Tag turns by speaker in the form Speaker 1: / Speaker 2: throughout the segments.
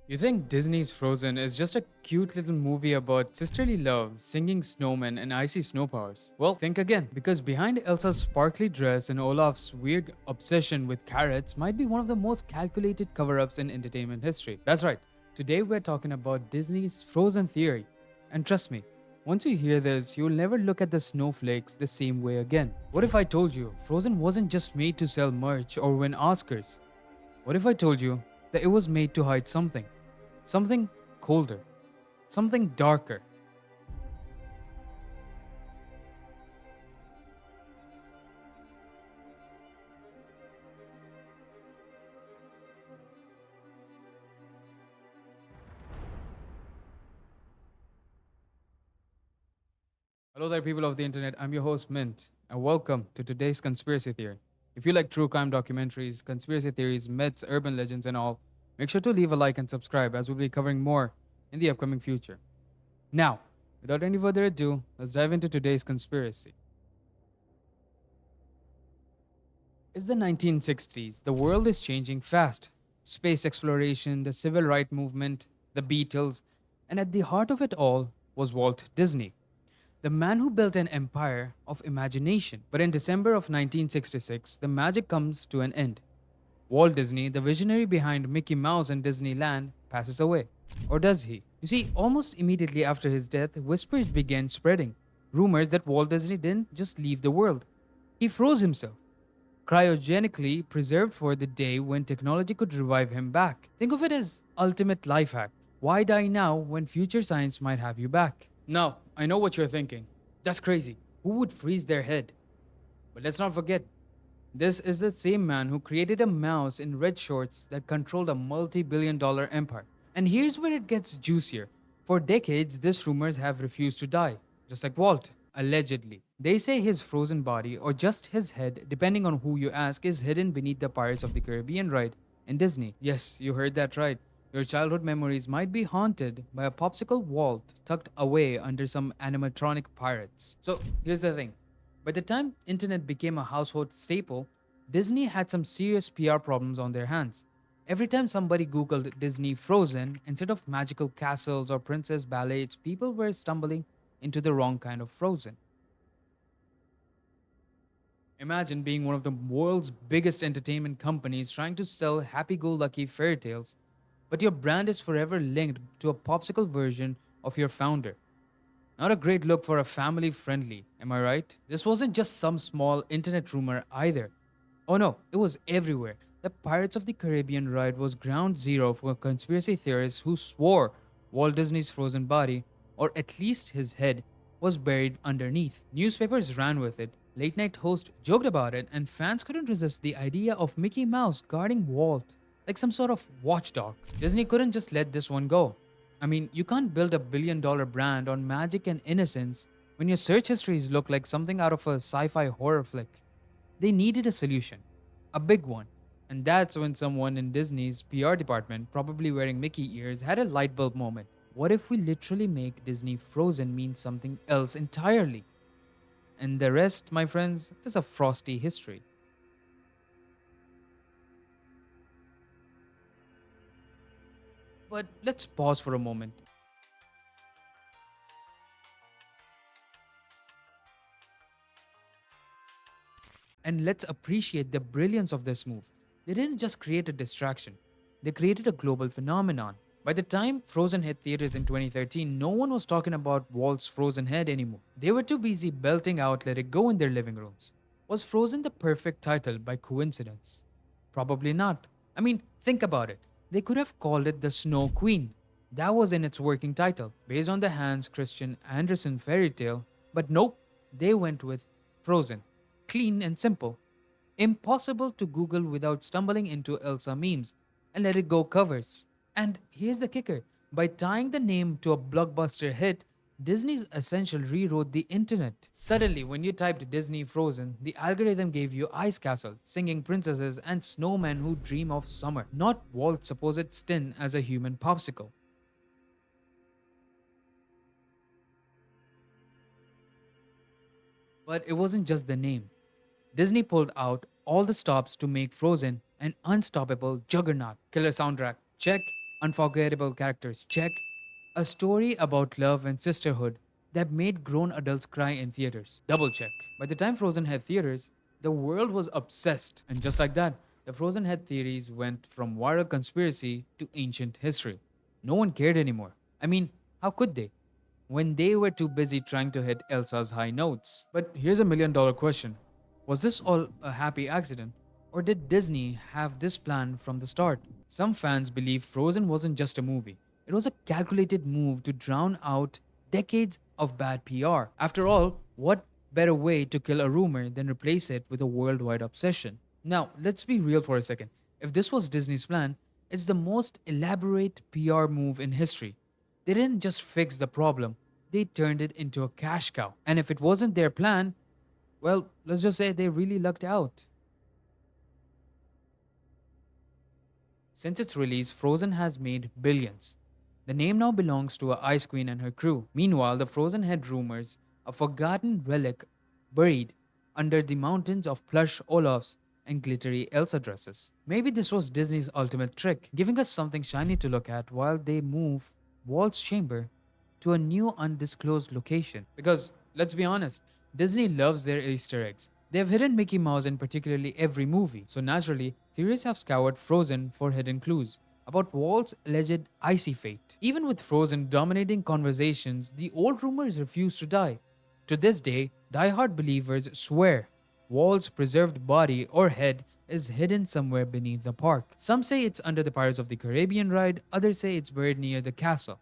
Speaker 1: You think Disney's Frozen is just a cute little movie about sisterly love, singing snowmen, and icy snow powers? Well, think again, because behind Elsa's sparkly dress and Olaf's weird obsession with carrots might be one of the most calculated cover ups in entertainment history. That's right, today we're talking about Disney's Frozen theory. And trust me, once you hear this, you'll never look at the snowflakes the same way again. What if I told you Frozen wasn't just made to sell merch or win Oscars? What if I told you that it was made to hide something? Something colder, something darker. Hello there, people of the internet. I'm your host, Mint, and welcome to today's conspiracy theory. If you like true crime documentaries, conspiracy theories, myths, urban legends, and all, make sure to leave a like and subscribe as we'll be covering more in the upcoming future. Now, without any further ado, let's dive into today's conspiracy. It's the 1960s. The world is changing fast. Space exploration, the civil rights movement, the Beatles, and at the heart of it all was Walt Disney, the man who built an empire of imagination. But in December of 1966, the magic comes to an end. Walt Disney, the visionary behind Mickey Mouse and Disneyland, passes away. Or does he? You see, almost immediately after his death, whispers began spreading. Rumors that Walt Disney didn't just leave the world, he froze himself, cryogenically preserved for the day when technology could revive him back. Think of it as ultimate life hack. Why die now when future science might have you back? Now, I know what you're thinking. That's crazy. Who would freeze their head? But let's not forget, this is the same man who created a mouse in red shorts that controlled a multi-billion-dollar empire. And here's where it gets juicier. For decades, these rumors have refused to die, just like Walt, allegedly. They say his frozen body, or just his head, depending on who you ask, is hidden beneath the Pirates of the Caribbean ride in Disney. Yes, you heard that right. Your childhood memories might be haunted by a popsicle Walt tucked away under some animatronic pirates. So here's the thing. By the time internet became a household staple, Disney had some serious PR problems on their hands. Every time somebody googled Disney Frozen, instead of magical castles or princess ballets, people were stumbling into the wrong kind of Frozen. Imagine being one of the world's biggest entertainment companies trying to sell happy go lucky fairy tales, but your brand is forever linked to a popsicle version of your founder. Not a great look for a family friendly, am I right? This wasn't just some small internet rumor either. Oh no, it was everywhere. The Pirates of the Caribbean ride was ground zero for conspiracy theorists who swore Walt Disney's frozen body, or at least his head, was buried underneath. Newspapers ran with it, late night hosts joked about it, and fans couldn't resist the idea of Mickey Mouse guarding Walt like some sort of watchdog. Disney couldn't just let this one go. I mean, you can't build a $1 billion brand on magic and innocence when your search histories look like something out of a sci fi horror flick. They needed a solution, a big one. And that's when someone in Disney's PR department, probably wearing Mickey ears, had a light bulb moment. What if we literally make Disney Frozen mean something else entirely? And the rest, my friends, is a frosty history. But let's pause for a moment. And let's appreciate the brilliance of this move. They didn't just create a distraction, they created a global phenomenon. By the time Frozen hit theaters in 2013, no one was talking about Walt's frozen head anymore. They were too busy belting out Let It Go in their living rooms. Was Frozen the perfect title by coincidence? Probably not. I mean, think about it. They could have called it The Snow Queen. That was in its working title, based on the Hans Christian Andersen fairy tale. But nope, they went with Frozen. Clean and simple. Impossible to Google without stumbling into Elsa memes and Let It Go covers. And here's the kicker, by tying the name to a blockbuster hit, Disney's Essential rewrote the internet. Suddenly, when you typed Disney Frozen, the algorithm gave you ice castles, singing princesses, and snowmen who dream of summer, not Walt's supposed stint as a human popsicle. But it wasn't just the name. Disney pulled out all the stops to make Frozen an unstoppable juggernaut. Killer soundtrack, check. Unforgettable characters, check. A story about love and sisterhood that made grown adults cry in theaters, double check. By the time Frozen had theaters, the world was obsessed. And just like that, the Frozen head theories went from viral conspiracy to ancient history. No one cared anymore. I mean, how could they? When they were too busy trying to hit Elsa's high notes. But here's a $1 million question. Was this all a happy accident? Or did Disney have this plan from the start? Some fans believe Frozen wasn't just a movie. It was a calculated move to drown out decades of bad PR. After all, what better way to kill a rumor than replace it with a worldwide obsession? Now, let's be real for a second. If this was Disney's plan, it's the most elaborate PR move in history. They didn't just fix the problem, they turned it into a cash cow. And if it wasn't their plan, well, let's just say they really lucked out. Since its release, Frozen has made billions. The name now belongs to a ice queen and her crew. Meanwhile, the Frozen head rumors, a forgotten relic buried under the mountains of plush Olafs and glittery Elsa dresses. Maybe this was Disney's ultimate trick, giving us something shiny to look at while they move Walt's chamber to a new undisclosed location. Because, let's be honest, Disney loves their Easter eggs. They have hidden Mickey Mouse in particularly every movie, so naturally, theorists have scoured Frozen for hidden clues about Walt's alleged icy fate. Even with Frozen dominating conversations, the old rumors refuse to die. To this day, die-hard believers swear Walt's preserved body or head is hidden somewhere beneath the park. Some say it's under the Pirates of the Caribbean ride, others say it's buried near the castle,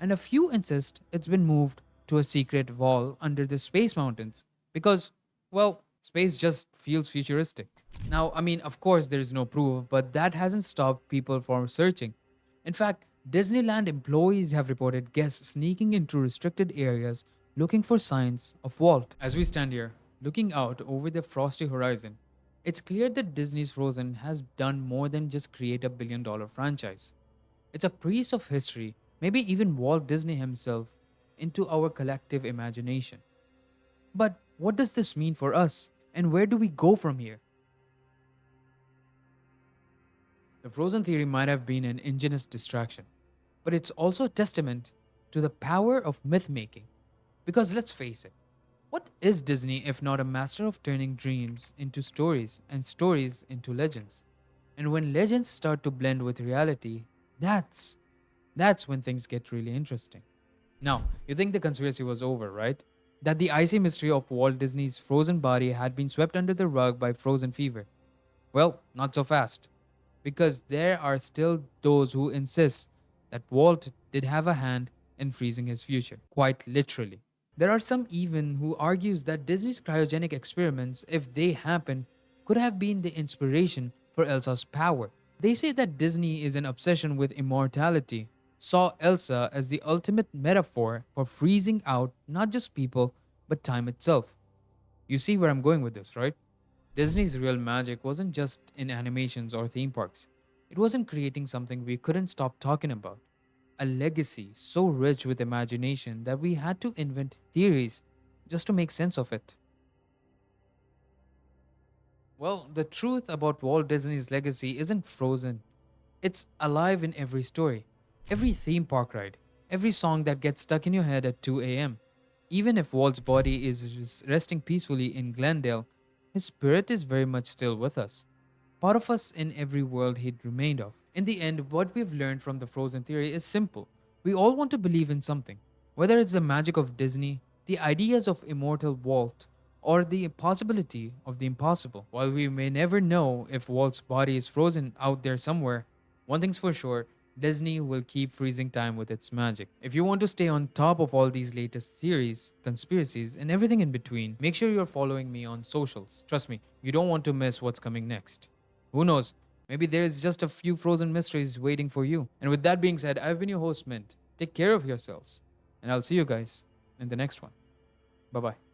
Speaker 1: and a few insist it's been moved to a secret wall under the Space Mountains because, well, space just feels futuristic. Now, I mean, of course, there is no proof, but that hasn't stopped people from searching. In fact, Disneyland employees have reported guests sneaking into restricted areas looking for signs of Walt. As we stand here, looking out over the frosty horizon, it's clear that Disney's Frozen has done more than just create a $1 billion franchise. It's a piece of history, maybe even Walt Disney himself, into our collective imagination. But what does this mean for us, and where do we go from here? The Frozen theory might have been an ingenious distraction, but it's also a testament to the power of myth making. Because let's face it, what is Disney if not a master of turning dreams into stories and stories into legends? And when legends start to blend with reality, that's when things get really interesting. Now, you think the conspiracy was over, right? That the icy mystery of Walt Disney's frozen body had been swept under the rug by frozen fever. Well, not so fast. Because there are still those who insist that Walt did have a hand in freezing his future, quite literally. There are some even who argues that Disney's cryogenic experiments, if they happened, could have been the inspiration for Elsa's power. They say that Disney is an obsession with immortality, saw Elsa as the ultimate metaphor for freezing out not just people, but time itself. You see where I'm going with this, right? Disney's real magic wasn't just in animations or theme parks. It was in creating something we couldn't stop talking about. A legacy so rich with imagination that we had to invent theories just to make sense of it. Well, the truth about Walt Disney's legacy isn't frozen. It's alive in every story, every theme park ride, every song that gets stuck in your head at 2 a.m. Even if Walt's body is resting peacefully in Glendale, his spirit is very much still with us, part of us in every world he'd remained of. In the end, what we've learned from the Frozen theory is simple. We all want to believe in something, whether it's the magic of Disney, the ideas of immortal Walt, or the possibility of the impossible. While we may never know if Walt's body is frozen out there somewhere, one thing's for sure, Disney will keep freezing time with its magic. If you want to stay on top of all these latest theories, conspiracies, and everything in between, make sure you're following me on socials. Trust me, you don't want to miss what's coming next. Who knows? Maybe there's just a few frozen mysteries waiting for you. And with that being said, I've been your host, Mint. Take care of yourselves, and I'll see you guys in the next one. Bye bye.